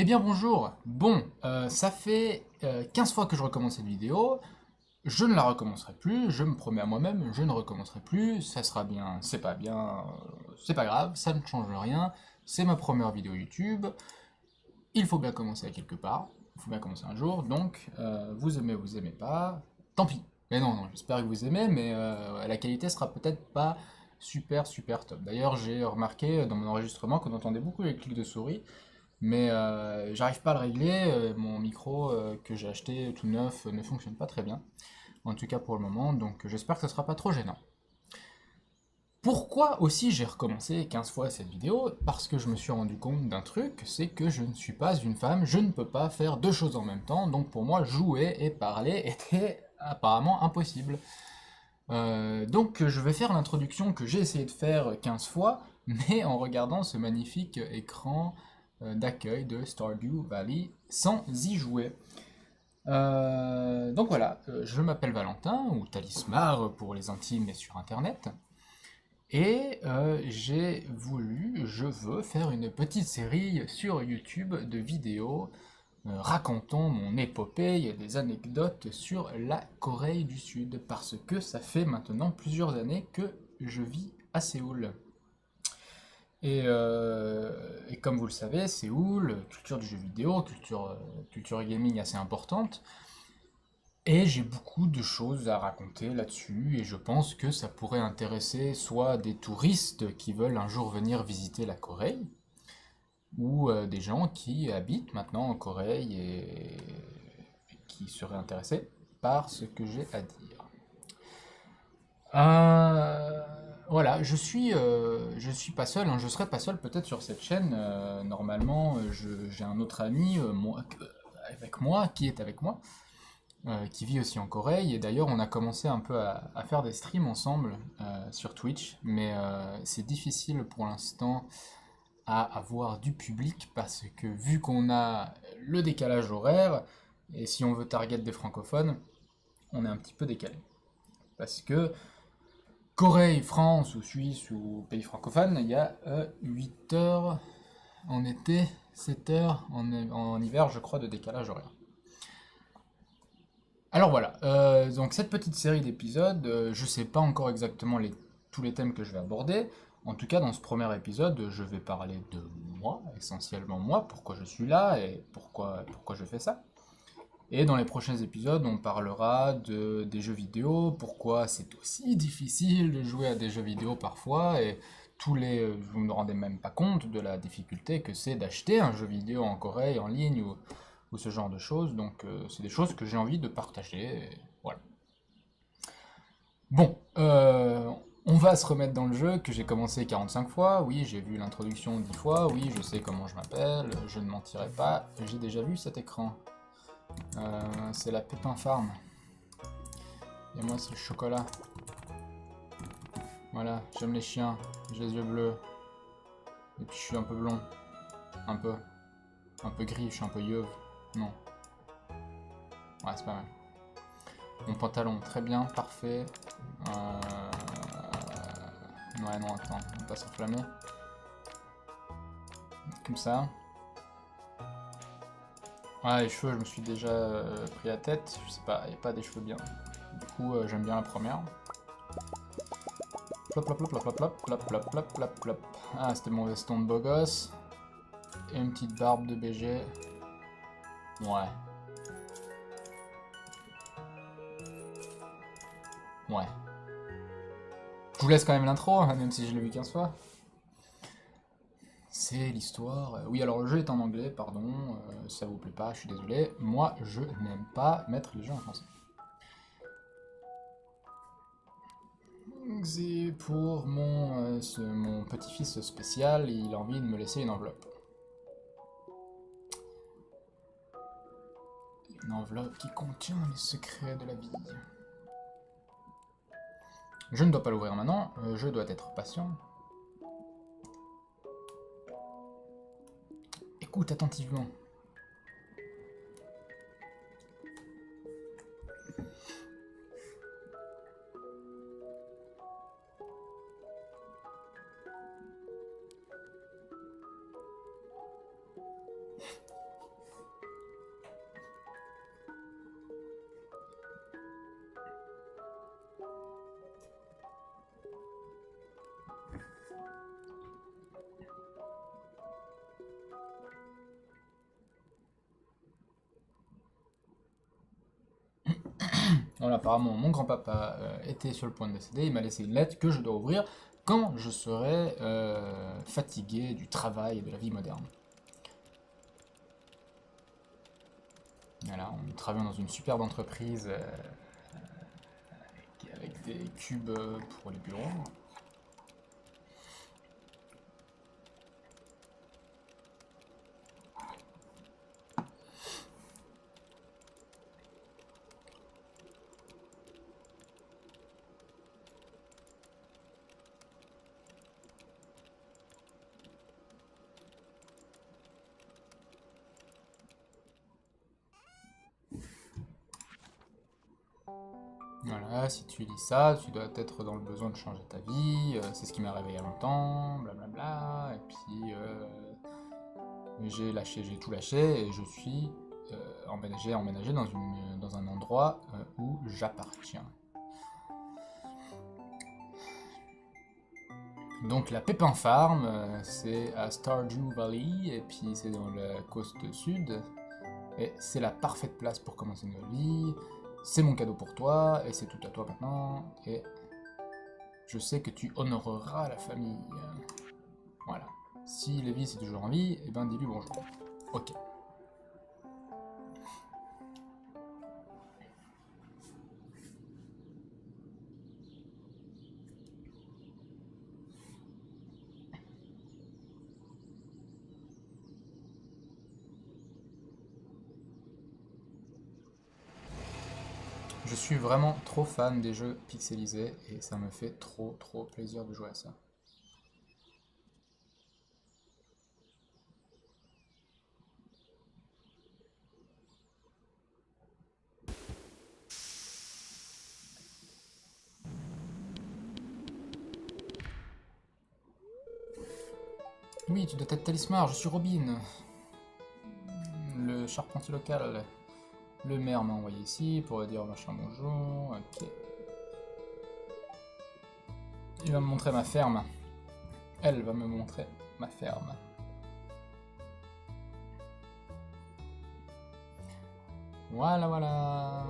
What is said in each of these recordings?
Eh bien bonjour. Bon, ça fait 15 fois que je recommence cette vidéo. Je ne la recommencerai plus, je me promets à moi-même, je ne recommencerai plus, ça sera bien, c'est pas grave, ça ne change rien, c'est ma première vidéo YouTube, il faut bien commencer à quelque part, il faut bien commencer un jour, donc vous aimez pas, tant pis. Mais non, j'espère que vous aimez, mais la qualité sera peut-être pas super top. D'ailleurs, j'ai remarqué dans mon enregistrement qu'on entendait beaucoup les clics de souris, mais j'arrive pas à le régler, mon micro que j'ai acheté tout neuf ne fonctionne pas très bien, en tout cas pour le moment, donc j'espère que ça sera pas trop gênant. Pourquoi aussi j'ai recommencé 15 fois cette vidéo? Parce que je me suis rendu compte d'un truc, c'est que je ne suis pas une femme, je ne peux pas faire deux choses en même temps, donc pour moi jouer et parler était apparemment impossible. Donc je vais faire l'introduction que j'ai essayé de faire 15 fois, mais en regardant ce magnifique écran d'accueil de Stardew Valley sans y jouer. Donc voilà, je m'appelle Valentin, ou Talismar pour les intimes et sur internet, et je veux faire une petite série sur YouTube de vidéos racontant mon épopée et des anecdotes sur la Corée du Sud, parce que ça fait maintenant plusieurs années que je vis à Séoul. Et comme vous le savez, Séoul, culture du jeu vidéo, culture gaming assez importante, et j'ai beaucoup de choses à raconter là-dessus, et je pense que ça pourrait intéresser soit des touristes qui veulent un jour venir visiter la Corée, ou des gens qui habitent maintenant en Corée et qui seraient intéressés par ce que j'ai à dire. Euh, voilà, je suis pas seul, hein, je serai pas seul peut-être sur cette chaîne. Normalement, j'ai un autre ami avec moi, qui est avec moi, qui vit aussi en Corée. Et d'ailleurs, on a commencé un peu à faire des streams ensemble sur Twitch, mais c'est difficile pour l'instant à avoir du public parce que vu qu'on a le décalage horaire, et si on veut target des francophones, on est un petit peu décalé. Parce que Corée, France ou Suisse ou pays francophones, il y a 8 heures en été, 7 heures en hiver, je crois, de décalage horaire. Alors voilà, donc cette petite série d'épisodes, je sais pas encore exactement tous les thèmes que je vais aborder. En tout cas, dans ce premier épisode, je vais parler de moi, essentiellement moi, pourquoi je suis là et pourquoi je fais ça. Et dans les prochains épisodes, on parlera des jeux vidéo, pourquoi c'est aussi difficile de jouer à des jeux vidéo parfois, et vous ne me rendez même pas compte de la difficulté que c'est d'acheter un jeu vidéo en Corée, en ligne, ou ce genre de choses. Donc c'est des choses que j'ai envie de partager. Et voilà. Bon, on va se remettre dans le jeu que j'ai commencé 45 fois. Oui, j'ai vu l'introduction 10 fois. Oui, je sais comment je m'appelle. Je ne mentirai pas. J'ai déjà vu cet écran. C'est la Pépin Farm. Et moi, c'est le chocolat. Voilà, j'aime les chiens. J'ai les yeux bleus. Et puis je suis un peu blond. Un peu. Un peu gris, je suis un peu yeuve. Non. Ouais, c'est pas mal. Mon pantalon, très bien, parfait. Ouais, non, attends, on va pas s'enflammer. Comme ça. Ouais, les cheveux, je me suis déjà pris la tête. Je sais pas, il n'y a pas des cheveux bien. Du coup, j'aime bien la première. Plop, plop, plop, plop, plop, plop, plop, plop, plop, plop, plop. Ah, c'était mon veston de beau gosse. Et une petite barbe de BG. Ouais, ouais. Je vous laisse quand même l'intro, hein, même si je l'ai vu 15 fois. C'est l'histoire. Oui, alors le jeu est en anglais, pardon. Si ça vous plaît pas, je suis désolé. Moi, je n'aime pas mettre les jeux en français. C'est pour mon petit-fils spécial, il a envie de me laisser une enveloppe. Une enveloppe qui contient les secrets de la vie. Je ne dois pas l'ouvrir maintenant, je dois être patient. Écoute attentivement. Voilà, apparemment, mon grand-papa était sur le point de décéder. Il m'a laissé une lettre que je dois ouvrir quand je serai fatigué du travail et de la vie moderne. Voilà, on travaille dans une superbe entreprise avec des cubes pour les bureaux. Voilà, si tu lis ça, tu dois être dans le besoin de changer ta vie, c'est ce qui m'est arrivé il y a longtemps, blablabla, et puis j'ai tout lâché et je suis emménagé dans un endroit où j'appartiens. Donc la Pepin Farm, c'est à Stardew Valley, et puis c'est dans la côte sud, et c'est la parfaite place pour commencer une nouvelle vie. C'est mon cadeau pour toi, et c'est tout à toi maintenant, et je sais que tu honoreras la famille. Voilà. Si Lévis est toujours en vie, eh ben dis-lui bonjour. Ok. Je suis vraiment trop fan des jeux pixelisés, et ça me fait trop plaisir de jouer à ça. Oui, tu dois être Talismar, je suis Robin, le charpentier local. Le maire m'a envoyé ici pour dire machin bonjour, ok. Il va me montrer ma ferme. Elle va me montrer ma ferme. Voilà.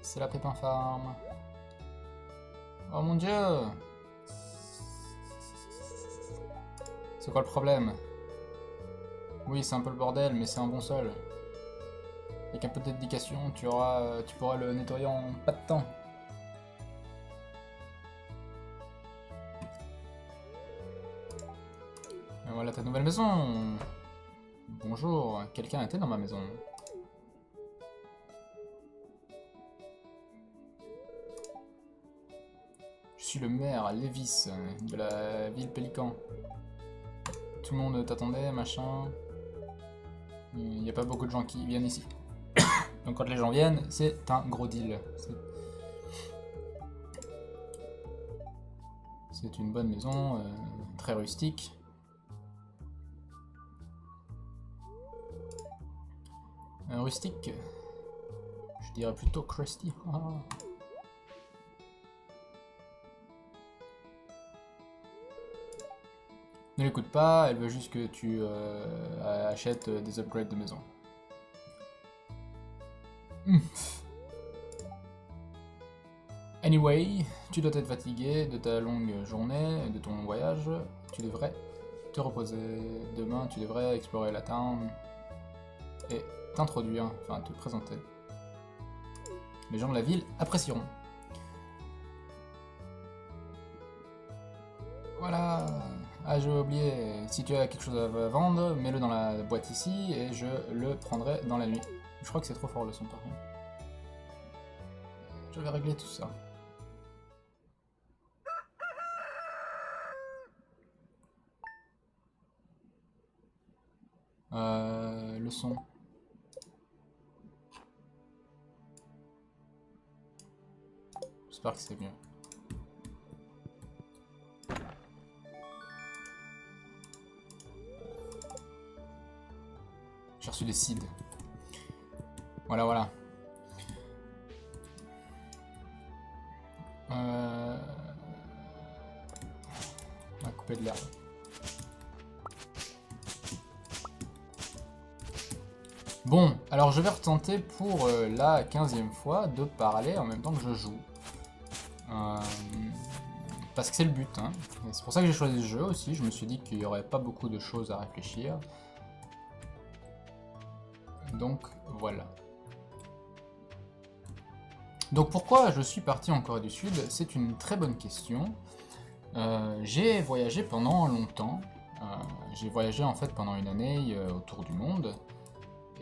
C'est la Pépin Farm. Oh mon dieu! C'est quoi le problème? Oui, c'est un peu le bordel, mais c'est un bon sol. Avec un peu de dédication, tu pourras le nettoyer en pas de temps. Et voilà ta nouvelle maison. Bonjour, quelqu'un était dans ma maison. Je suis le maire, Lévis, de la ville Pélican. Tout le monde t'attendait, machin. Il n'y a pas beaucoup de gens qui viennent ici. Donc quand les gens viennent, c'est un gros deal. C'est une bonne maison, très rustique. Rustique, je dirais plutôt crusty. Ne l'écoute pas, elle veut juste que tu achètes des upgrades de maison. Anyway, tu dois être fatigué de ta longue journée, de ton voyage. Tu devrais te reposer. Demain, tu devrais explorer la town et t'introduire, enfin te présenter. Les gens de la ville apprécieront. Voilà. Ah, j'ai oublié. Si tu as quelque chose à vendre, mets-le dans la boîte ici et je le prendrai dans la nuit. Je crois que c'est trop fort le son par contre. Je vais régler tout ça. Le son. J'espère que c'est mieux. J'ai reçu des seeds. Voilà. On va couper de l'herbe. Bon, alors je vais retenter pour la 15e fois de parler en même temps que je joue. Euh, Parce que c'est le but, hein. Et c'est pour ça que j'ai choisi ce jeu aussi. Je me suis dit qu'il n'y aurait pas beaucoup de choses à réfléchir. Donc voilà. Donc pourquoi je suis parti en Corée du Sud? C'est une très bonne question. J'ai voyagé pendant longtemps. Euh, j'ai voyagé en fait pendant une année autour du monde.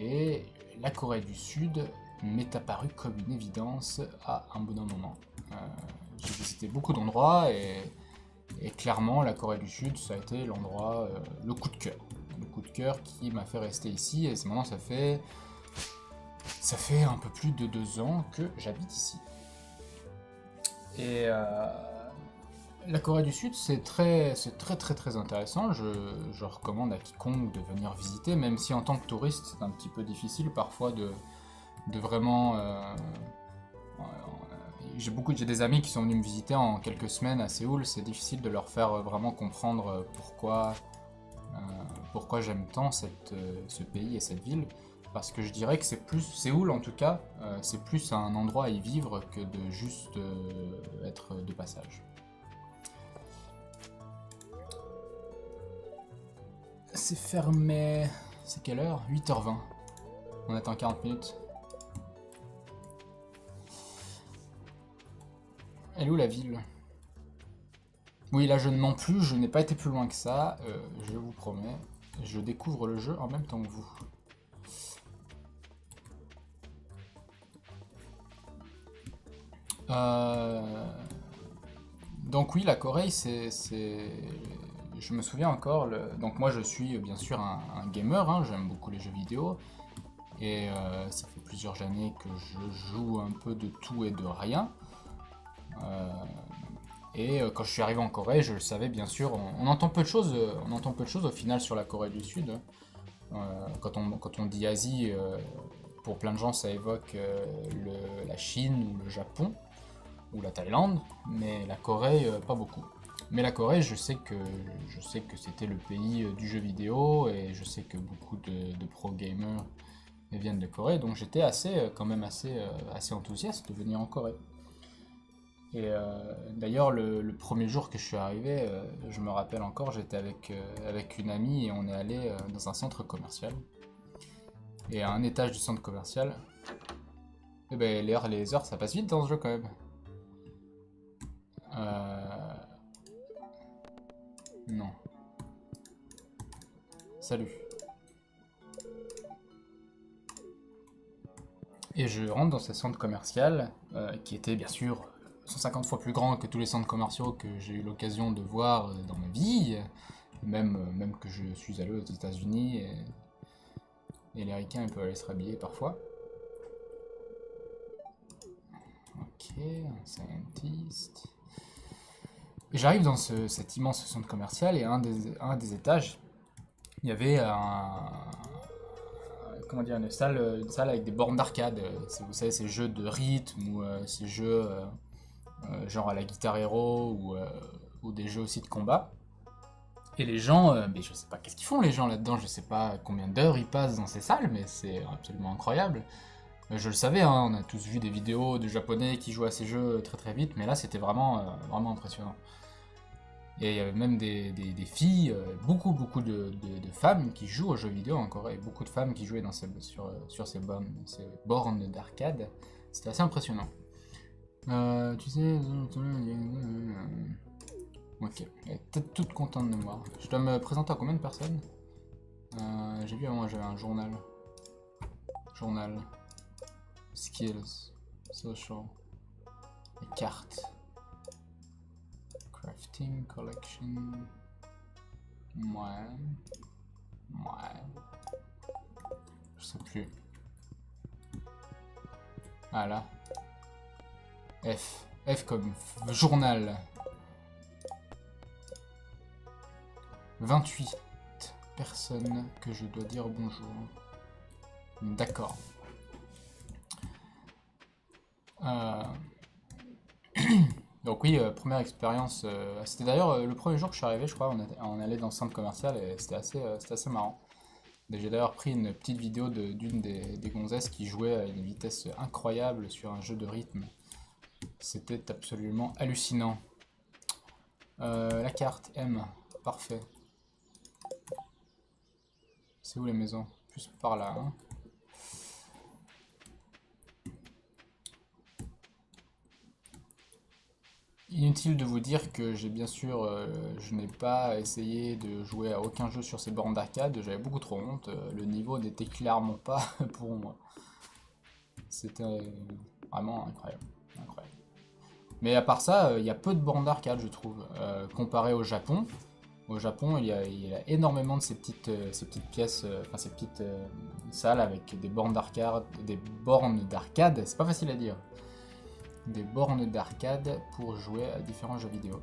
Et la Corée du Sud m'est apparue comme une évidence à un bon moment. Euh, j'ai visité beaucoup d'endroits et clairement la Corée du Sud ça a été l'endroit, le coup de cœur. Le coup de cœur qui m'a fait rester ici et c'est maintenant ça fait un peu plus de 2 ans que j'habite ici. Et la Corée du Sud, c'est très intéressant. Je recommande à quiconque de venir visiter, même si en tant que touriste, c'est un petit peu difficile parfois de vraiment. J'ai des amis qui sont venus me visiter en quelques semaines à Séoul. C'est difficile de leur faire vraiment comprendre pourquoi j'aime tant ce pays et cette ville. Parce que je dirais que c'est plus, Séoul en tout cas, c'est plus un endroit à y vivre que de juste être de passage. C'est fermé. C'est quelle heure? 8h20. On attend 40 minutes. Elle est où la ville? Oui, là je ne mens plus, je n'ai pas été plus loin que ça, je vous promets. Je découvre le jeu en même temps que vous. Euh, Donc oui, la Corée, Je me souviens encore, donc moi je suis bien sûr un gamer, hein, j'aime beaucoup les jeux vidéo, et ça fait plusieurs années que je joue un peu de tout et de rien. Euh, Et quand je suis arrivé en Corée, je le savais bien sûr. On entend peu de choses, on entend peu de choses au final sur la Corée du Sud. Quand on dit Asie, pour plein de gens, ça évoque la Chine ou le Japon ou la Thaïlande, mais la Corée, pas beaucoup. Mais la Corée, je sais que c'était le pays du jeu vidéo et je sais que beaucoup de pro gamers viennent de Corée, donc j'étais quand même assez enthousiaste de venir en Corée. Et d'ailleurs, le premier jour que je suis arrivé, je me rappelle encore, j'étais avec une amie et on est allé dans un centre commercial. Et à un étage du centre commercial, eh ben, les heures, ça passe vite dans ce jeu quand même. Euh, Non. Salut. Et je rentre dans ce centre commercial, qui était bien sûr 150 fois plus grand que tous les centres commerciaux que j'ai eu l'occasion de voir dans ma vie, même que je suis allé aux États-Unis, et les ricains ils peuvent aller se rhabiller parfois. Ok, un scientist. Et j'arrive dans cet immense centre commercial et à un des étages, il y avait comment dire, une salle avec des bornes d'arcade. Vous savez, ces jeux de rythme ou ces jeux genre à la Guitar Hero ou des jeux aussi de combat. Et les gens, mais je sais pas qu'est-ce qu'ils font les gens là-dedans, je sais pas combien d'heures ils passent dans ces salles, mais c'est absolument incroyable. Je le savais, hein, on a tous vu des vidéos de japonais qui jouent à ces jeux très très vite, mais là c'était vraiment impressionnant. Et il y avait même des filles, beaucoup de femmes qui jouent aux jeux vidéo en Corée, beaucoup de femmes qui jouaient sur ces bornes d'arcade. C'était assez impressionnant. Tu sais. Ok, elle est peut-être toute contente de moi. Je dois me présenter à combien de personnes? J'ai vu avant, j'avais un journal. Journal. Skills. Social. Les cartes. Crafting, collection. Ouais. Je sais plus. Ah là. F. F comme journal. 28 personnes que je dois dire bonjour. D'accord. Euh, Donc oui, première expérience. C'était d'ailleurs le premier jour que je suis arrivé, je crois. On allait dans le centre commercial et c'était assez marrant. J'ai d'ailleurs pris une petite vidéo d'une des gonzesses qui jouait à une vitesse incroyable sur un jeu de rythme. C'était absolument hallucinant. La carte, M, parfait. C'est où les maisons? Plus par là, hein. Inutile de vous dire que j'ai bien sûr, je n'ai pas essayé de jouer à aucun jeu sur ces bornes d'arcade, j'avais beaucoup trop honte, le niveau n'était clairement pas pour moi. C'était vraiment incroyable, incroyable. Mais à part ça, il y a peu de bornes d'arcade, je trouve, comparé au Japon. Au Japon, il y a énormément de ces petites pièces, enfin ces petites salles avec des bornes d'arcade, c'est pas facile à dire. Des bornes d'arcade pour jouer à différents jeux vidéo.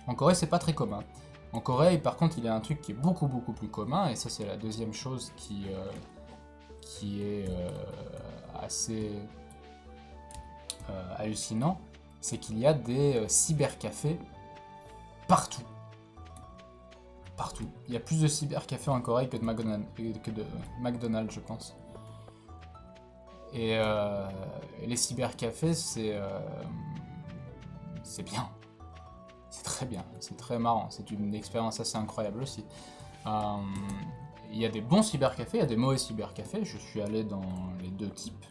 En Corée, c'est pas très commun. En Corée, par contre, il y a un truc qui est beaucoup plus commun, et ça c'est la deuxième chose qui est assez hallucinant, c'est qu'il y a des cybercafés partout. Partout. Il y a plus de cybercafés en Corée que de McDonald's, je pense. Et les cybercafés, c'est bien. C'est très bien. C'est très marrant. C'est une expérience assez incroyable aussi. Il y a des bons cybercafés, il y a des mauvais cybercafés. Je suis allé dans les deux types.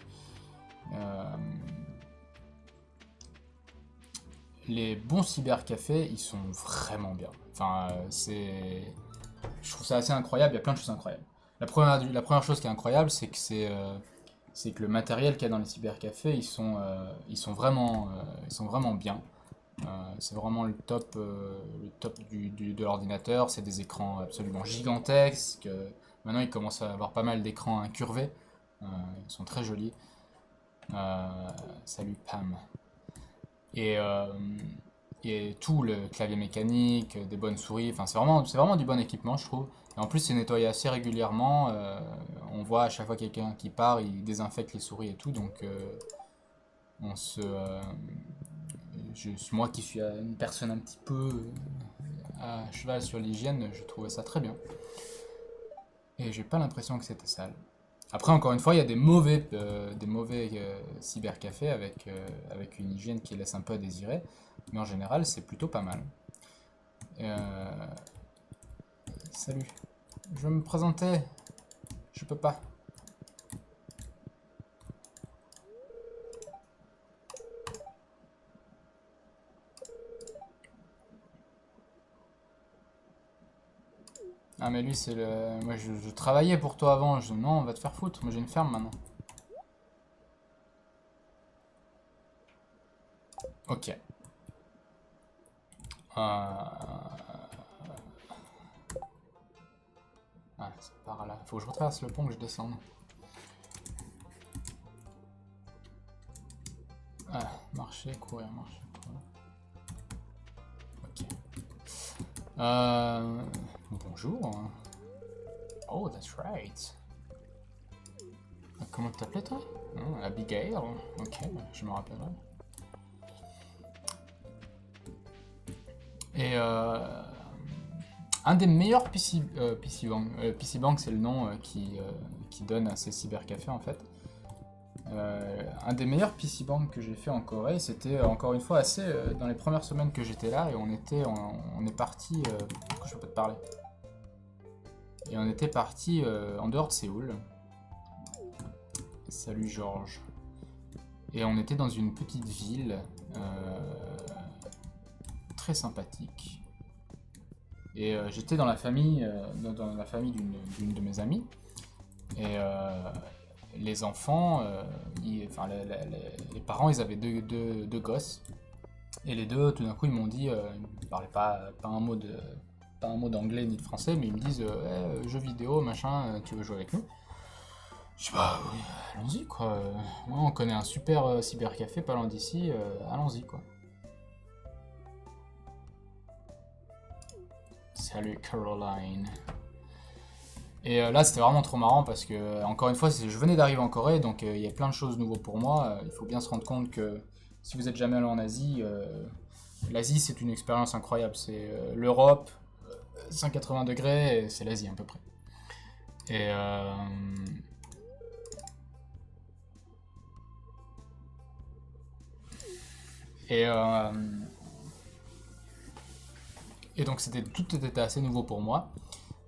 Les bons cybercafés, ils sont vraiment bien. Enfin, je trouve ça assez incroyable. Il y a plein de choses incroyables. La première chose qui est incroyable, c'est que le matériel qu'il y a dans les cybercafés, ils sont vraiment bien. C'est vraiment le top de l'ordinateur. C'est des écrans absolument gigantesques. Maintenant, ils commencent à avoir pas mal d'écrans incurvés. Ils sont très jolis. Salut Pam. Et, euh, et tout, le clavier mécanique, des bonnes souris. Enfin, c'est vraiment du bon équipement, je trouve. Et en plus, c'est nettoyé assez régulièrement. On voit à chaque fois quelqu'un qui part, il désinfecte les souris et tout. Donc, on se, moi qui suis une personne un petit peu à cheval sur l'hygiène, je trouvais ça très bien. Et j'ai pas l'impression que c'était sale. Après, encore une fois, il y a des mauvais cybercafés avec une hygiène qui laisse un peu à désirer. Mais en général, c'est plutôt pas mal. Euh, Salut. Je me présentais. Je peux pas. Ah mais lui c'est le... Moi je travaillais pour toi avant. Non, on va te faire foutre. Moi j'ai une ferme maintenant. Ok. Ah, c'est par là. Faut que je retraverse le pont, que je descende. Ah, marcher, courir, marcher, courir. Ok. Bonjour. Oh, that's right. Comment t'appelais toi? Abigail. Ok, je me rappellerai. Et un des meilleurs PC Bank c'est le nom qui donne à ces cybercafés en fait. Un des meilleurs PC Bank que j'ai fait en Corée, c'était encore une fois assez dans les premières semaines que j'étais là et on est parti. Pourquoi je peux pas te parler? Et on était parti en dehors de Séoul. Salut Georges. Et on était dans une petite ville très sympathique. Et j'étais dans la famille, d'une de mes amies. Et les enfants, enfin, les parents, ils avaient deux gosses. Et les deux, tout d'un coup, ils m'ont dit, ils ne parlaient pas un mot d'anglais ni de français, mais ils me disent, jeux vidéo, machin, tu veux jouer avec nous? Je dis, bah oui, allons-y, quoi. Moi, on connaît un super cybercafé pas loin d'ici, allons-y, quoi. Salut Caroline. Et là, c'était vraiment trop marrant parce que, encore une fois, je venais d'arriver en Corée, donc il y a plein de choses nouveaux pour moi. Il faut bien se rendre compte que si vous êtes jamais allé en Asie, l'Asie c'est une expérience incroyable. C'est l'Europe, 180 degrés, et c'est l'Asie à peu près. Et, et, euh, et donc tout était assez nouveau pour moi.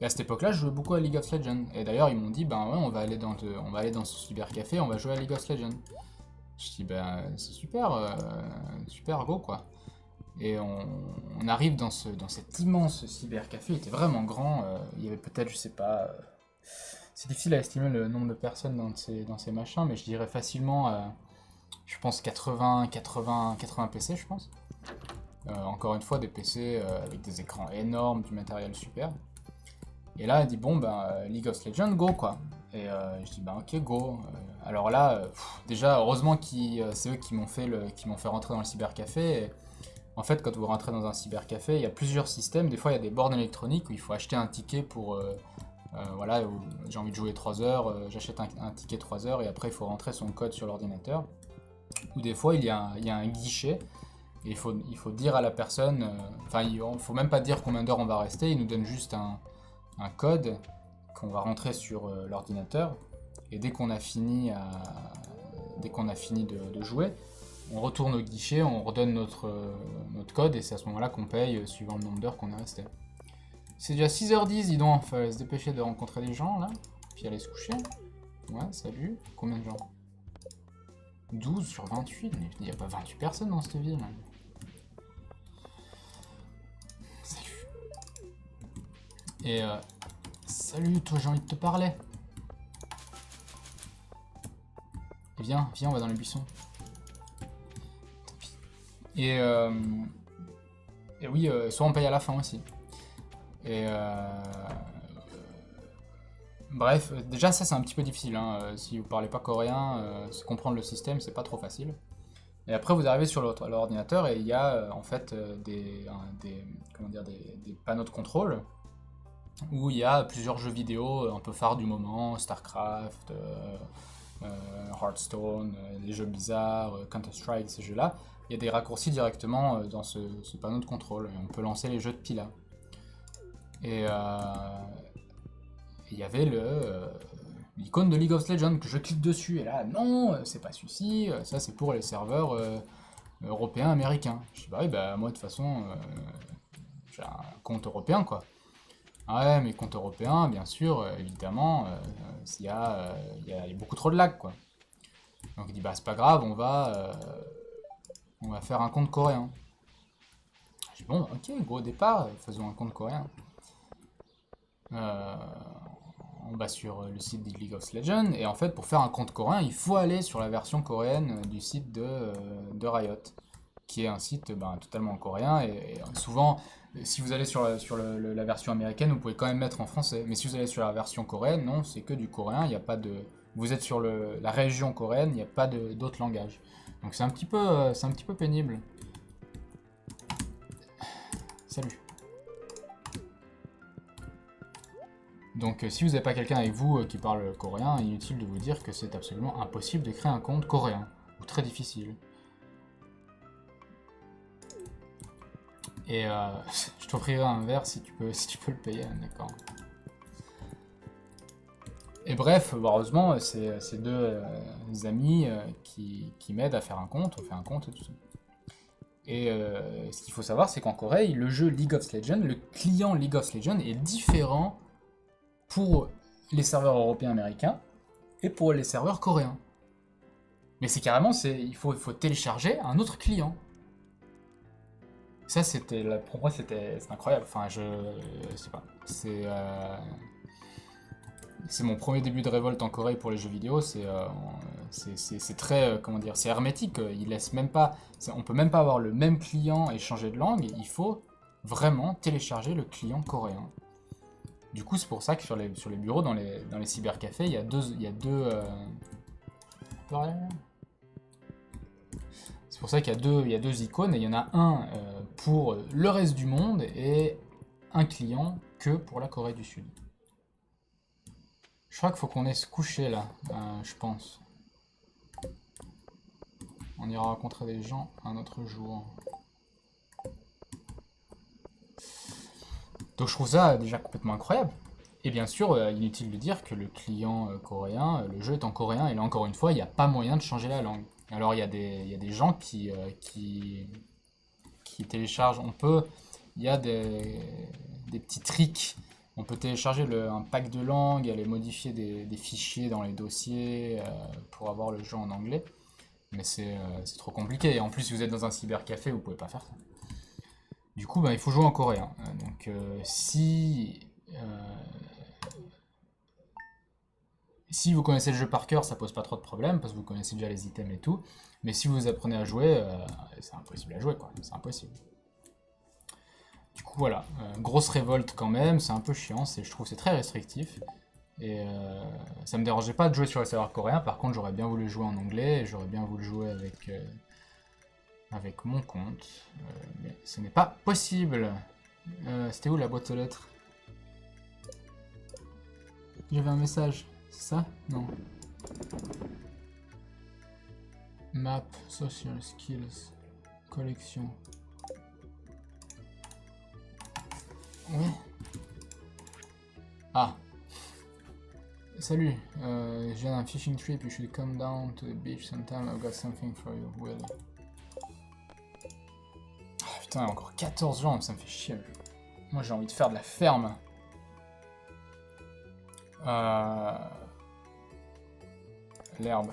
Et à cette époque-là, je jouais beaucoup à League of Legends. Et d'ailleurs, ils m'ont dit, ben ouais, on va aller dans ce cybercafé, on va jouer à League of Legends. Je dis, ben c'est super, super, go quoi. Et on arrive dans cet immense cybercafé, il était vraiment grand. Il y avait peut-être, je sais pas, c'est difficile à estimer le nombre de personnes dans ces machins, mais je dirais facilement, je pense 80 PC, je pense. Encore une fois, des PC avec des écrans énormes, du matériel super. Et là, elle dit, bon, ben, League of Legends, go, quoi. Et je dis, ben, ok, go. Alors là, déjà, heureusement que c'est eux qui m'ont fait rentrer dans le cybercafé. Et en fait, quand vous rentrez dans un cybercafé, il y a plusieurs systèmes. Des fois, il y a des bornes électroniques où il faut acheter un ticket pour... voilà, j'ai envie de jouer 3 heures, j'achète un ticket 3 heures et après, il faut rentrer son code sur l'ordinateur. Ou des fois, il y a un guichet. Et il faut dire à la personne... Enfin, il ne faut même pas dire combien d'heures on va rester. Il nous donne juste un code qu'on va rentrer sur l'ordinateur et dès qu'on a fini de jouer, on retourne au guichet, on redonne notre code et c'est à ce moment-là qu'on paye suivant le nombre d'heures qu'on est resté. C'est déjà 6h10, dis donc, il fallait se dépêcher de rencontrer des gens là, puis aller se coucher. Ouais, salut. Combien de gens? 12 sur 28, mais il n'y a pas 28 personnes dans cette ville. Salut. Et salut, toi, j'ai envie de te parler. Viens, viens, on va dans les buissons. Et, et oui, soit on paye à la fin aussi. Et bref, déjà ça c'est un petit peu difficile. Hein. Si vous parlez pas coréen, comprendre le système c'est pas trop facile. Et après vous arrivez sur l'ordinateur et il y a en fait comment dire, des panneaux de contrôle où il y a plusieurs jeux vidéo un peu phares du moment, StarCraft, Hearthstone, les jeux bizarres, Counter-Strike, ces jeux-là. Il y a des raccourcis directement dans ce panneau de contrôle et on peut lancer les jeux de Pila. Et il y avait l'icône de League of Legends que je clique dessus et là non, c'est pas celui-ci, ça c'est pour les serveurs européens, américains. Je dis bah oui, bah moi de toute façon j'ai un compte européen quoi. Ah ouais, mais compte européen, bien sûr, évidemment, il y a beaucoup trop de lag quoi. Donc il dit bah c'est pas grave, on va faire un compte coréen. Je dis bon, ok, gros départ, faisons un compte coréen. Euh, on va sur le site de League of Legends et en fait pour faire un compte coréen il faut aller sur la version coréenne du site de Riot qui est un site totalement en coréen et souvent si vous allez sur la version américaine vous pouvez quand même mettre en français mais si vous allez sur la version coréenne non c'est que du coréen il n'y a pas de vous êtes sur la région coréenne il n'y a pas d'autres langages donc c'est un petit peu pénible. Salut. Donc si vous n'avez pas quelqu'un avec vous qui parle coréen, inutile de vous dire que c'est absolument impossible de créer un compte coréen, ou très difficile. Et je t'offrirai un verre si tu peux le payer, d'accord. Et bref, heureusement, c'est ces deux amis qui m'aident à faire un compte, on fait un compte et tout ça. Et ce qu'il faut savoir, c'est qu'en Corée, le jeu League of Legends, le client League of Legends est différent pour les serveurs européens américains et pour les serveurs coréens. Mais c'est carrément, il faut télécharger un autre client. Ça, pour moi, c'est incroyable. Enfin, je sais pas. C'est mon premier début de révolte en Corée pour les jeux vidéo. C'est très, comment dire, c'est hermétique. Il laisse même pas, on peut même pas avoir le même client et changer de langue. Il faut vraiment télécharger le client coréen. Du coup, c'est pour ça que sur les bureaux, dans les cybercafés, il y a deux. C'est pour ça qu'il y a deux icônes et il y en a un pour le reste du monde et un client que pour la Corée du Sud. Je crois qu'il faut qu'on aille se coucher là, je pense. On ira rencontrer des gens un autre jour. Donc je trouve ça déjà complètement incroyable. Et bien sûr, inutile de dire que le client coréen, le jeu est en coréen, et là encore une fois, il n'y a pas moyen de changer la langue. Alors il y a des gens qui téléchargent, il y a des petits tricks. On peut télécharger un pack de langues, aller modifier des fichiers dans les dossiers pour avoir le jeu en anglais. Mais c'est trop compliqué. Et en plus, si vous êtes dans un cybercafé, vous pouvez pas faire ça. Du coup, bah, il faut jouer en coréen. Donc, si vous connaissez le jeu par cœur, ça pose pas trop de problèmes parce que vous connaissez déjà les items et tout. Mais si vous apprenez à jouer, c'est impossible à jouer, quoi. C'est impossible. Du coup, voilà. Grosse révolte quand même. C'est un peu chiant. Je trouve que c'est très restrictif. Et ça me dérangeait pas de jouer sur le serveur coréen. Par contre, j'aurais bien voulu jouer en anglais et j'aurais bien voulu jouer avec mon compte. Mais ce n'est pas possible. C'était où la boîte aux lettres? J'avais un message. C'est ça? Non. Map, social skills, collection. Ouais. Ah. Salut, je viens d'un fishing trip, you should come down to the beach sometime, I've got something for you, Will. Ah, putain, il y a encore 14 gens, ça me fait chier. Moi j'ai envie de faire de la ferme. L'herbe.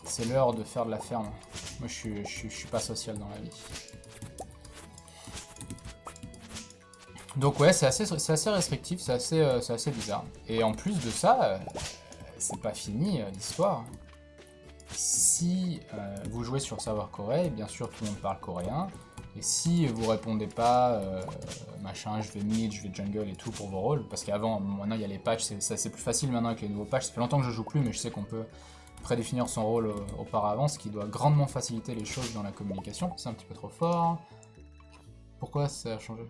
C'est l'heure de faire de la ferme. Moi je suis pas social dans la vie. Donc ouais, c'est assez restrictif, c'est assez bizarre. Et en plus de ça, c'est pas fini l'histoire. Si vous jouez sur serveur coréen, bien sûr tout le monde parle coréen. Et si vous répondez pas, machin, je vais mid, je vais jungle et tout pour vos rôles, parce qu'avant, maintenant il y a les patchs, c'est plus facile maintenant avec les nouveaux patchs. Ça fait longtemps que je joue plus, mais je sais qu'on peut prédéfinir son rôle auparavant, ce qui doit grandement faciliter les choses dans la communication. C'est un petit peu trop fort. Pourquoi ça a changé?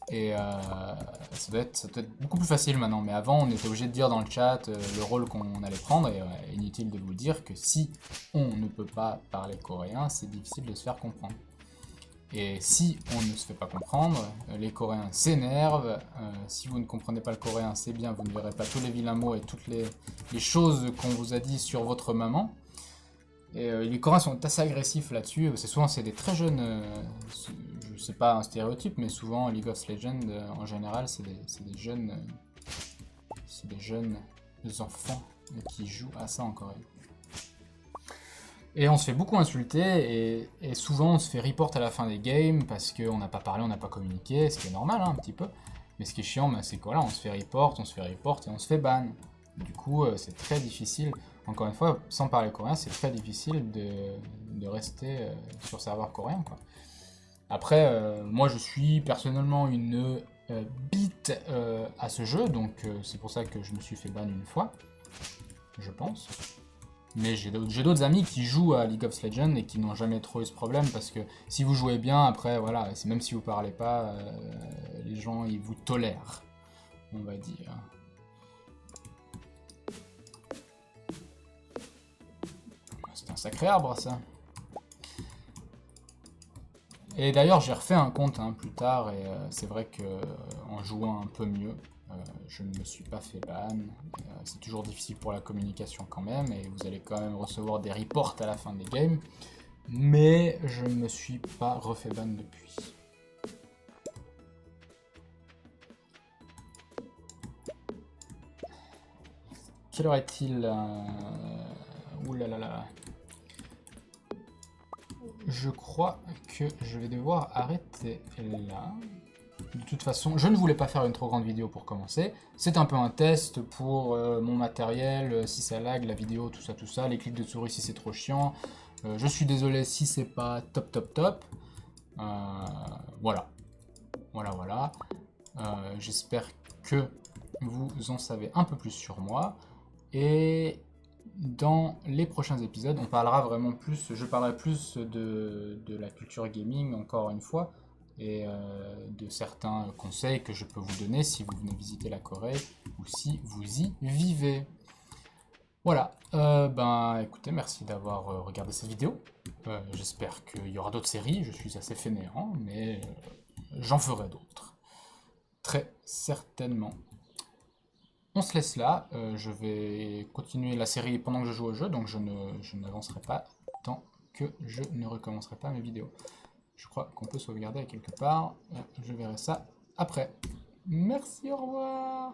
Et ça doit être beaucoup plus facile maintenant, mais avant on était obligé de dire dans le chat le rôle qu'on allait prendre, et inutile de vous dire que si on ne peut pas parler coréen, c'est difficile de se faire comprendre. Et si on ne se fait pas comprendre, les Coréens s'énervent, si vous ne comprenez pas le coréen, c'est bien, vous ne verrez pas tous les vilains mots et toutes les choses qu'on vous a dit sur votre maman. Et les Coréens sont assez agressifs là-dessus. C'est des très jeunes. C'est pas un stéréotype, mais souvent League of Legends en général, c'est des jeunes. C'est des jeunes enfants qui jouent à ça en Corée. Et on se fait beaucoup insulter et souvent on se fait report à la fin des games parce qu'on n'a pas parlé, on n'a pas communiqué, ce qui est normal un petit peu. Mais ce qui est chiant, c'est que voilà, on se fait report et on se fait ban. Du coup, c'est très difficile. Encore une fois, sans parler coréen, c'est très difficile de rester sur serveur coréen, quoi. Après, moi je suis personnellement une bite à ce jeu, donc c'est pour ça que je me suis fait ban une fois, je pense. Mais j'ai d'autres amis qui jouent à League of Legends et qui n'ont jamais trop eu ce problème, parce que si vous jouez bien, après, voilà, même si vous parlez pas, les gens, ils vous tolèrent, on va dire. C'est un sacré arbre, ça. Et d'ailleurs, j'ai refait un compte plus tard, et c'est vrai que en jouant un peu mieux, je ne me suis pas fait ban. C'est toujours difficile pour la communication quand même, et vous allez quand même recevoir des reports à la fin des games. Mais je ne me suis pas refait ban depuis. Quelle heure est-il? Ouh là là là. Je crois que je vais devoir arrêter là. De toute façon, je ne voulais pas faire une trop grande vidéo pour commencer. C'est un peu un test pour mon matériel, si ça lag, la vidéo, tout ça, les clics de souris si c'est trop chiant. Je suis désolé si c'est pas top. Voilà. Voilà. J'espère que vous en savez un peu plus sur moi. Et dans les prochains épisodes, on parlera vraiment plus, je parlerai plus de la culture gaming, encore une fois, et de certains conseils que je peux vous donner si vous venez visiter la Corée ou si vous y vivez. Voilà, écoutez, merci d'avoir regardé cette vidéo. J'espère qu'il y aura d'autres séries, je suis assez fainéant, mais j'en ferai d'autres. très certainement. On se laisse là, je vais continuer la série pendant que je joue au jeu, donc je n'avancerai pas tant que je ne recommencerai pas mes vidéos. Je crois qu'on peut sauvegarder à quelque part, je verrai ça après. Merci, au revoir.